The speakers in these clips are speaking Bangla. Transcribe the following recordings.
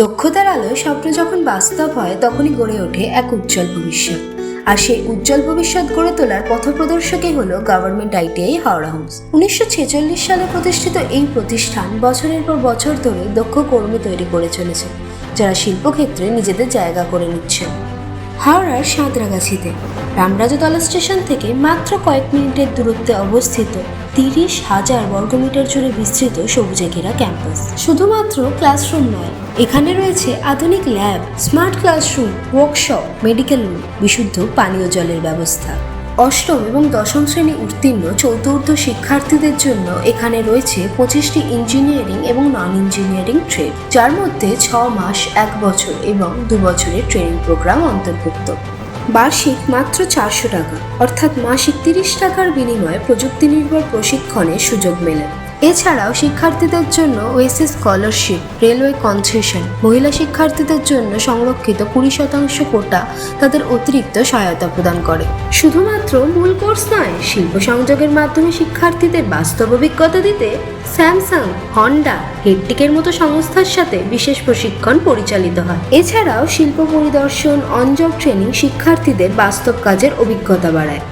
দক্ষতার আলোয় স্বপ্ন যখন বাস্তব হয় তখনই গড়ে ওঠে এক উজ্জ্বল ভবিষ্যৎ। আর সেই উজ্জ্বল ভবিষ্যৎ গড়ে তোলার পথপ্রদর্শকই হলো গভর্নমেন্ট আইটিআই হাওড়া হাউস। 1946 সালে প্রতিষ্ঠিত এই প্রতিষ্ঠান বছরের পর বছর ধরে দক্ষ কর্মী তৈরি করে চলেছে, যারা শিল্পক্ষেত্রে নিজেদের জায়গা করে নিচ্ছেন। হাওড়ার সাঁতরাগাছিতে রামরাজতলা স্টেশন থেকে মাত্র কয়েক মিনিটের দূরত্বে অবস্থিত 30,000 বর্গমিটার জুড়ে বিস্তৃত সবুজে ঘেরা ক্যাম্পাস। শুধুমাত্র ক্লাসরুম নয়, এখানে রয়েছে আধুনিক lab, smart classroom, workshop, medical room, বিশুদ্ধ পানীয় জলের ব্যবস্থা। অষ্টম এবং দশম শ্রেণী উত্তীর্ণ চতুর্থ শিক্ষার্থীদের জন্য এখানে রয়েছে 25টি ইঞ্জিনিয়ারিং এবং নন ইঞ্জিনিয়ারিং ট্রেড, যার মধ্যে 6 মাস, 1 বছর এবং 2 বছরের ট্রেনিং প্রোগ্রাম অন্তর্ভুক্ত। বার্ষিক মাত্র 400 টাকা অর্থাৎ মাসিক 30 টাকার বিনিময়ে প্রযুক্তি নির্ভর প্রশিক্ষণের সুযোগ মেলে। এছাড়াও শিক্ষার্থীদের জন্য ওয়েসিস স্কলারশিপ, রেলওয়ে কনসেশন, মহিলা শিক্ষার্থীদের জন্য সংরক্ষিত 20% কোটা তাদের অতিরিক্ত সহায়তা প্রদান করে। শুধুমাত্র মূল কোর্স নয়, শিল্প সংযোগের মাধ্যমে শিক্ষার্থীদের বাস্তব অভিজ্ঞতা দিতে স্যামসাং, হন্ডা, হেডটেকের মতো সংস্থার সাথে বিশেষ প্রশিক্ষণ পরিচালিত হয়। এছাড়াও শিল্প পরিদর্শন, অন জব ট্রেনিং শিক্ষার্থীদের বাস্তব কাজের অভিজ্ঞতা বাড়ায়।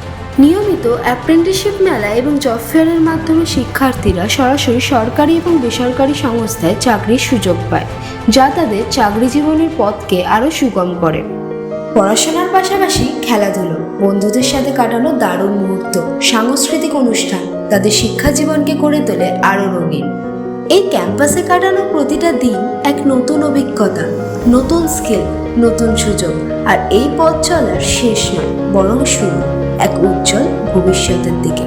নিয়মিত অ্যাপ্রেন্টিসশিপ মেলা এবং জব ফেয়ারের মাধ্যমে শিক্ষার্থীরা সরাসরি সরকারি এবং বেসরকারি সংস্থায় চাকরির সুযোগ পায়, যা তাদের চাকরি জীবনের পথকে আরও সুগম করে। পড়াশোনার পাশাপাশি খেলাধুলো, বন্ধুদের সাথে কাটানো দারুণ মুহূর্ত, সাংস্কৃতিক অনুষ্ঠান তাদের শিক্ষা জীবনকে করে তোলে আরও রঙিন। এই ক্যাম্পাসে কাটানো প্রতিটা দিন এক নতুন অভিজ্ঞতা, নতুন স্কিল, নতুন সুযোগ। আর এই পথ চলার শেষ নয়, বরং শুরু এক উজ্জ্বল ভবিষ্যতের দিকে।